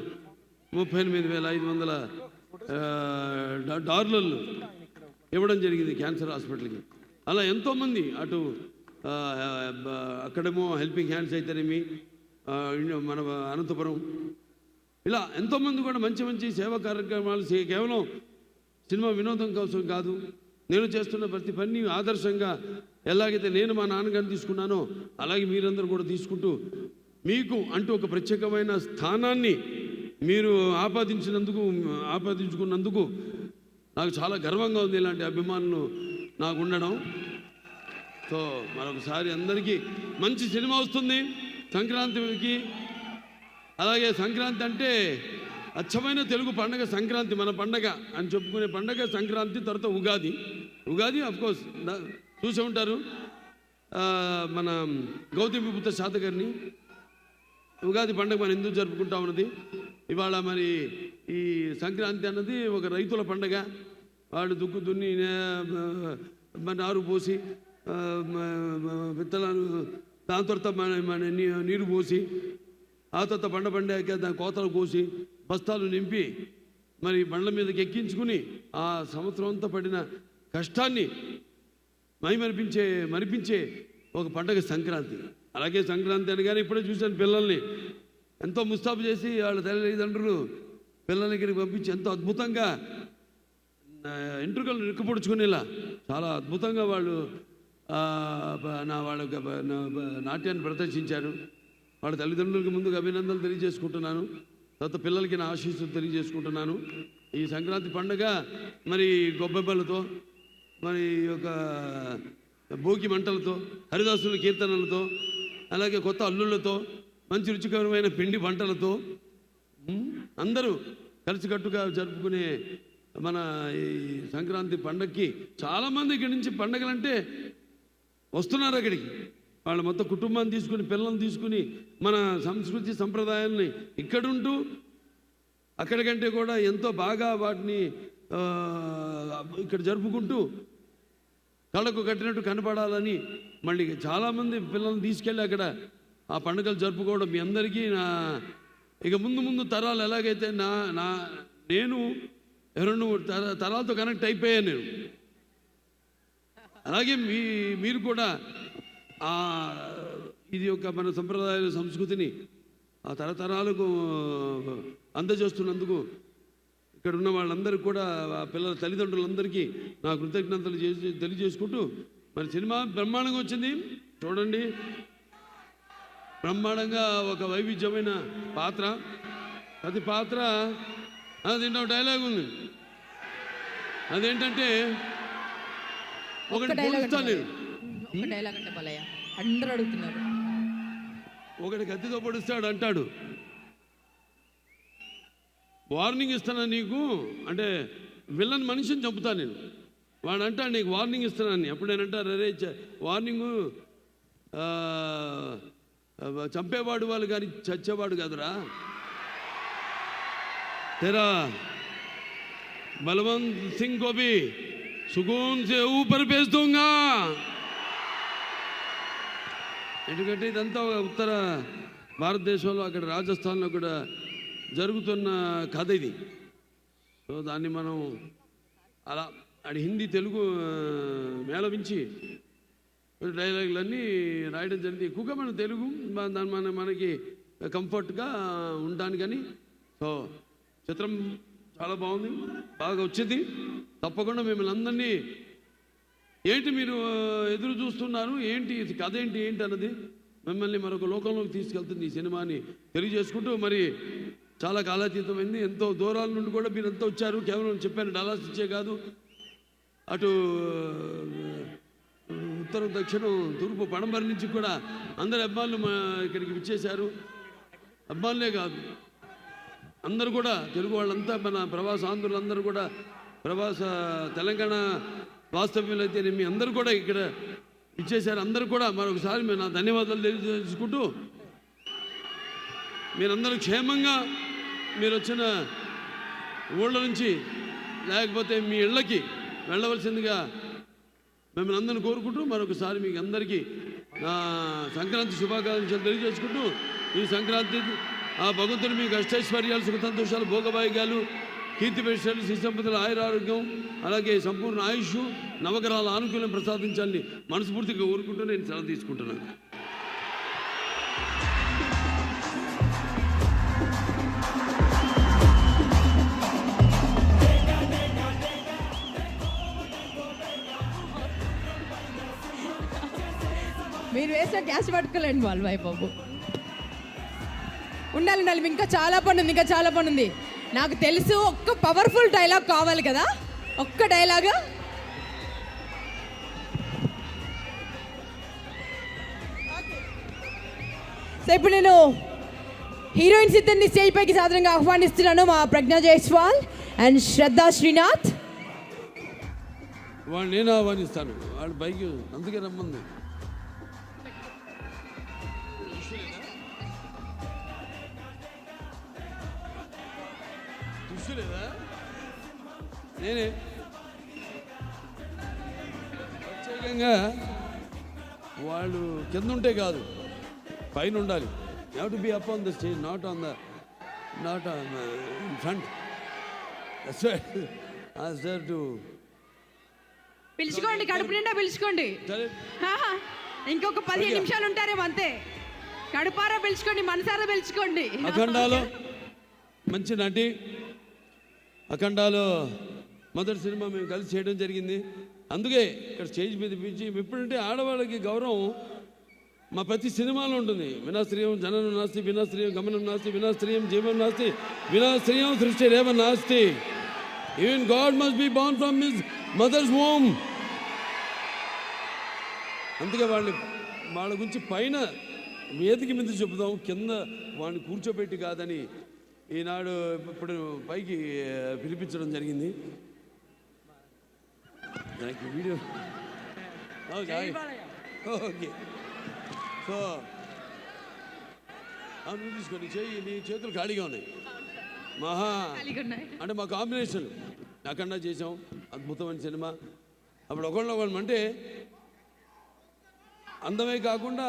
$38,500 ఇవ్వడం జరిగింది క్యాన్సర్ హాస్పిటల్కి. అలా ఎంతోమంది అటు అక్కడేమో హెల్పింగ్ హ్యాండ్స్ అయితేనేమి, మన అనంతపురం, ఇలా ఎంతోమంది కూడా మంచి మంచి సేవా కార్యక్రమాలు కేవలం సినిమా వినోదం కోసం కాదు, నేను చేస్తున్న ప్రతి పని ఆదర్శంగా ఎలాగైతే నేను మా నాన్నగారిని తీసుకున్నానో అలాగే మీరందరూ కూడా తీసుకుంటూ మీకు అంటూ ఒక ప్రత్యేకమైన స్థానాన్ని మీరు ఆపాదించుకున్నందుకు నాకు చాలా గర్వంగా ఉంది. ఇలాంటి అభిమానులు నాకు ఉండడం. సో మరొకసారి అందరికీ మంచి సినిమా వస్తుంది సంక్రాంతికి. అలాగే సంక్రాంతి అంటే అచ్చమైన తెలుగు పండగ సంక్రాంతి, మన పండగ అని చెప్పుకునే పండగ సంక్రాంతి. తర్వాత ఉగాది అఫ్కోర్స్ చూసే ఉంటారు మన గౌతమిపుత్ర శాతకర్ణి. ఉగాది పండుగ మనం ఎందుకు జరుపుకుంటా ఉన్నది ఇవాళ. మరి ఈ సంక్రాంతి అన్నది ఒక రైతుల పండగ. వాళ్ళు దుక్కు దున్ని నారు పోసి విత్తనాలు, దాని తర్వాత మన నీరు పోసి, ఆ తర్వాత పండాక దాని కోతలు కోసి బస్తాలు నింపి మరి బండ్ల మీదకి ఎక్కించుకుని ఆ సంవత్సరం అంతా పడిన కష్టాన్ని మరిపించే ఒక పండగ సంక్రాంతి. అలాగే సంక్రాంతి అనగానే ఇప్పుడే చూశాను పిల్లల్ని ఎంతో ముస్తాబు చేసి వాళ్ళ తల్లిదండ్రులు పిల్లల దగ్గరికి పంపించి ఎంతో అద్భుతంగా ఎంట్రుకలు నిక్కుపొడుచుకునేలా చాలా అద్భుతంగా వాళ్ళు వాళ్ళ నాట్యాన్ని ప్రదర్శించారు. వాళ్ళ తల్లిదండ్రులకి ముందుగా అభినందనలు తెలియజేసుకుంటున్నాను. తర్వాత పిల్లలకి నా ఆశీస్సులు తెలియజేసుకుంటున్నాను. ఈ సంక్రాంతి పండుగ మరి గొబ్బెమ్మలతో, మరి ఒక భోగి మంటలతో, హరిదాసుల కీర్తనలతో, అలాగే కొత్త అల్లుళ్ళతో, మంచి రుచికరమైన పిండి వంటలతో అందరూ కలిసికట్టుగా జరుపుకునే మన ఈ సంక్రాంతి పండగకి చాలామంది ఇక్కడి నుంచి పండగలంటే వస్తున్నారు అక్కడికి. వాళ్ళ మొత్తం కుటుంబాన్ని తీసుకుని, పిల్లల్ని తీసుకుని మన సంస్కృతి సంప్రదాయాల్ని ఇక్కడుంటూ అక్కడికంటే కూడా ఎంతో బాగా వాటిని ఇక్కడ జరుపుకుంటూ కళ్ళకు కట్టినట్టు కనపడాలని మళ్ళీ చాలామంది పిల్లల్ని తీసుకెళ్ళి అక్కడ ఆ పండుగలు జరుపుకోవడం మీ అందరికీ ఇక ముందు తరాలు ఎలాగైతే నేను 2 తరాలతో కనెక్ట్ అయిపోయాను నేను. అలాగే మీరు కూడా ఇది ఒక మన సంప్రదాయాల సంస్కృతిని ఆ తరతరాలకు అందజేస్తున్నందుకు ఇక్కడ ఉన్న వాళ్ళందరికీ కూడా ఆ పిల్లల తల్లిదండ్రులందరికీ నా కృతజ్ఞతలు తెలియజేసుకుంటూ మరి సినిమా బ్రహ్మాండంగా వచ్చింది చూడండి. బ్రహ్మాండంగా ఒక వైవిధ్యమైన పాత్ర, ప్రతి పాత్ర దీంట్లో డైలాగ్ ఉంది. అదేంటంటే ఒకటి పొడుస్తాను అందరూ అడుగుతున్నారు. ఒకటి కత్తితో పొడుస్తాడు అంటాడు, వార్నింగ్ ఇస్తానా నీకు అంటే విలన్ మనిషిని చంపుతాను నేను. వాడు అంటాడు నీకు వార్నింగ్ ఇస్తున్నాను. అప్పుడు నేనంటారు అరే వార్నింగు చంపేవాడు వాళ్ళు కానీ చచ్చేవాడు కాదురా. तेरा बलवंत सिंह को भी सुकून से ऊपर भेज दूंगा. ఎందుకంటే ఇదంతా ఉత్తర భారతదేశంలో అక్కడ రాజస్థాన్లో కూడా జరుగుతున్న కథ ఇది. సో దాన్ని మనం అలా అది హిందీ తెలుగు మేళవించి డైలాగులన్నీ రాయడం జరిగింది. ఎక్కువగా మన తెలుగు మనకి కంఫర్ట్గా ఉండడానికని. సో చిత్రం చాలా బాగుంది, బాగా వచ్చింది. తప్పకుండా మిమ్మల్ని అందరినీ ఏంటి మీరు ఎదురు చూస్తున్నారు, ఏంటి కథ ఏంటి అన్నది మిమ్మల్ని మరొక లోకంలోకి తీసుకెళ్తుంది ఈ సినిమాని తెలియజేసుకుంటూ. మరి చాలా కాలాతీతమైంది, ఎంతో దూరాల నుండి కూడా మీరు ఎంతో వచ్చారు. కేవలం చెప్పాను డల్లాస్ ఇచ్చే కాదు, అటు ఉత్తరం దక్షిణం తూర్పు పడమర నుంచి కూడా అందరు అబ్బాయిలు ఇక్కడికి విచ్చేశారు. అబ్బాయిలే కాదు అందరూ కూడా తెలుగు వాళ్ళంతా మన ప్రవాస ఆంధ్రులందరూ కూడా ప్రవాస తెలంగాణ వాస్తవ్యులైతే మీ అందరూ కూడా ఇక్కడ ఇచ్చేశారు. అందరూ కూడా మరొకసారి నా ధన్యవాదాలు తెలియజేసుకుంటూ మీరందరూ క్షేమంగా మీరు వచ్చిన ఊళ్ళ నుంచి లేకపోతే మీ ఇళ్ళకి వెళ్ళవలసిందిగా మిమ్మల్ని అందరిని కోరుకుంటూ మరొకసారి మీకు అందరికీ నా సంక్రాంతి శుభాకాంక్షలు తెలియజేసుకుంటూ ఈ సంక్రాంతి ఆ భగవంతుడు మీకు అష్టైశ్వర్యాలు, సుఖ సంతోషాలు, భోగభాగ్యాలు, కీర్తి ప్రతిష్టలు, శ్రీ సంపదల ఆయురారోగ్యం, అలాగే సంపూర్ణ ఆయుష్, నవగ్రహాల ఆనుకూల్యం ప్రసాదించాలని మనస్ఫూర్తిగా కోరుకుంటూ నేను సెలవు తీసుకుంటున్నాను. మీరు వేసిన క్యాష్ పట్టుకోలేండి వాళ్ళు బాబు. ఉండాలి ఇంకా చాలా పని ఉంది. నాకు తెలుసు ఒక్క పవర్ఫుల్ డైలాగ్ కావాలి కదా, ఒక్క డైలాగ్. సో ఇప్పుడు నేను హీరోయిన్స్ ఇద్దరిని స్టేజ్ పైకి సాధారణంగా ఆహ్వానిస్తున్నాను. మా ప్రజ్ఞా జైస్వాల్ అండ్ శ్రద్ధా శ్రీనాథ్. వాళ్ళు నేను ఆహ్వానిస్తాను, వాళ్ళు బైక్ అందుకే రమ్మంది. చూసుకోలేదా నేనే ప్రత్యేకంగా వాళ్ళు కింద ఉంటే కాదు పైన ఉండాలి. You have to be up on the stage, not on front. Sir టు పిలుచుకోండి, కడుపు నిండా పిలుచుకోండి. ఇంకొక 15 నిమిషాలు ఉంటారేమో అంతే. కడుపారా పిలుచుకోండి, మనసారా పిలుచుకోండి. అఖండాలో మంచి నటి, అఖండాలో మొదటి సినిమా మేము కలిసి చేయడం జరిగింది. అందుకే ఇక్కడ స్టేజ్ మీద పిలిచి, ఎప్పుడంటే ఆడవాళ్ళకి గౌరవం మా ప్రతి సినిమాలో ఉంటుంది. వినాశ్రియం జననం నాస్తి, వినాశ్రియం గమనం నాస్తి, వినాశ్రియం జీవనం నాస్తి, వినాశ్రియం సృష్టి రేవ నాస్తి. Even God must be born from his mothers home. అందుకే వాళ్ళ గురించి పైన వేదిక మీద చెబుదాం, కింద వాడిని కూర్చోబెట్టి కాదని ఈనాడు ఇప్పుడు పైకి పిలిపించడం జరిగింది. నాకు వీడియో ఓకే. సో నువ్వు తీసుకోండి, చెయ్యి, నీ చేతులు ఖాళీగా ఉన్నాయి. అంటే మా కాంబినేషన్ అఖండ చేసాం, అద్భుతమైన సినిమా. అప్పుడు ఒకళ్ళొకళ్ళం అంటే అందమే కాకుండా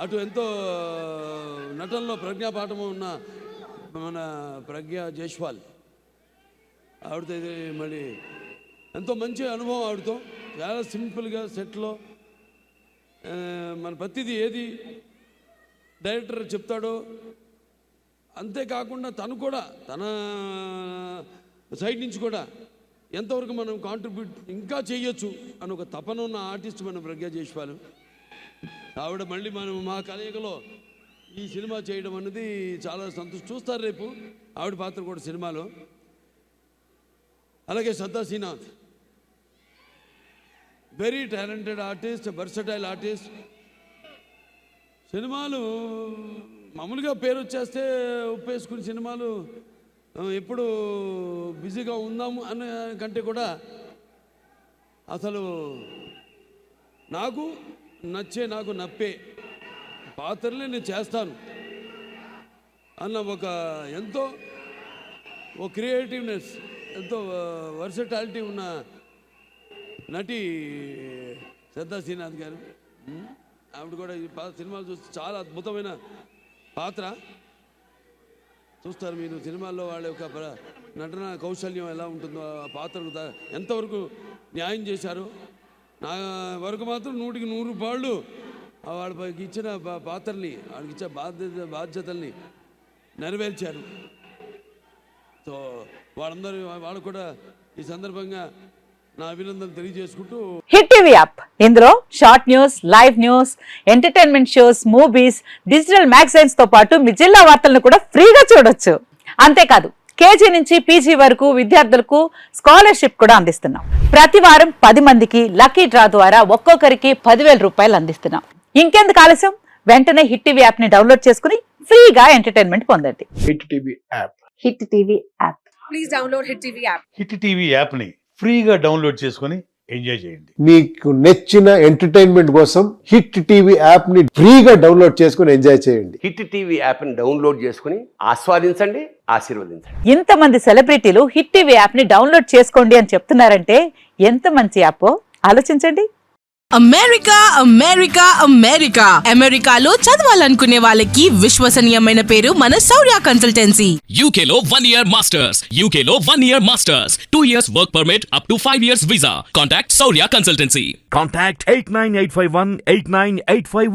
అటు ఎంతో నటనలో ప్రజ్ఞాపాఠము ఉన్న మన ప్రజ్ఞా జైస్వాల్, ఆవిడతో మళ్ళీ ఎంతో మంచి అనుభవం. ఆవిడతో చాలా సింపుల్గా సెట్లో మన ప్రతిదీ ఏది డైరెక్టర్ చెప్తాడో అంతేకాకుండా తను కూడా తన సైడ్ నుంచి కూడా ఎంతవరకు మనం కాంట్రిబ్యూట్ ఇంకా చేయొచ్చు అని ఒక తపన ఉన్న ఆర్టిస్ట్ మన ప్రజ్ఞా జైస్వాల్. ఆవిడ మళ్ళీ మనం మా కలయికలో ఈ సినిమా చేయడం అనేది చాలా చూస్తారు రేపు ఆవిడ పాత్ర కూడా సినిమాలో. అలాగే Shraddha Srinath, very talented artist, versatile artist. సినిమాలు మామూలుగా పేరు వచ్చేస్తే ఉప్పేసుకుని సినిమాలు ఎప్పుడు బిజీగా ఉందాము అనే కంటే కూడా అసలు నాకు నాకు నప్పే పాత్రలే నేను చేస్తాను అన్న ఒక ఎంతో క్రియేటివ్నెస్, ఎంతో వర్సటాలిటీ ఉన్న నటి శ్రద్ధా శ్రీనాథ్ గారు. ఆవిడ కూడా ఈ సినిమాలు చూస్తే చాలా అద్భుతమైన పాత్ర. చూస్తారు మీరు సినిమాల్లో వాళ్ళ యొక్క నటన కౌశల్యం ఎలా ఉంటుందో, ఆ పాత్రకు ఎంతవరకు న్యాయం చేశారు. నా వరకు మాత్రం 100కి 100 పాళ్ళు వాళ్ళకి ఇచ్చిన పాత్రని, వాళ్ళకి ఇచ్చే బాధ్యతల్ని నెరవేర్చారు. సో వాళ్ళు కూడా ఈ సందర్భంగా నా అభినందనలు తెలియజేసుకుంటూ. హిట్ టీవీ యాప్, ఇందులో short news, live news, entertainment shows, movies, digital magazines తో పాటు మీ జిల్లా వార్తలను కూడా ఫ్రీగా చూడొచ్చు. అంతేకాదు కేజీ నుంచి పీజీ వరకు విద్యార్థులకు స్కాలర్షిప్ కూడా అందిస్తున్నాం. ప్రతి వారం 10 మందికి లక్కీ డ్రా ద్వారా ఒక్కొక్కరికి 10,000 రూపాయలు అందిస్తున్నాం. ఇంకెందుకు ఆలస్యం, వెంటనే హిట్ టీవీ యాప్ ని డౌన్లోడ్ చేసుకుని ఫ్రీగా ఎంటర్టైన్మెంట్ పొందండి. Hit TV app, hit TV app, please download hit TV app. Hit TV app ని ఫ్రీగా డౌన్లోడ్ చేసుకుని ఎంజాయ్ చేయండి. మీకు నచ్చిన ఎంటర్టైన్మెంట్ కోసం హిట్ టీవీ యాప్ ని ఫ్రీగా డౌన్లోడ్ చేసుకుని ఎంజాయ్ చేయండి. హిట్ టీవీ యాప్ ని డౌన్లోడ్ చేసుకుని ఆస్వాదించండి, ఆశీర్వదించండి. ఇంతమంది సెలబ్రిటీలు హిట్ టీవీ యాప్ ని డౌన్లోడ్ చేసుకోండి అని చెప్తున్నారంటే ఎంత మంచి యాప్ ఆలోచించండి. అమెరికా అమెరికాలో చదవాలనుకునే వాళ్ళకి విశ్వసనీయమైన పేరు మన శౌర్య కన్సల్టెన్సీ. UK లో 1 year masters, 2 years work permit up to 5 years visa. Contact Saurya Consultancy. Contact 89851 89851.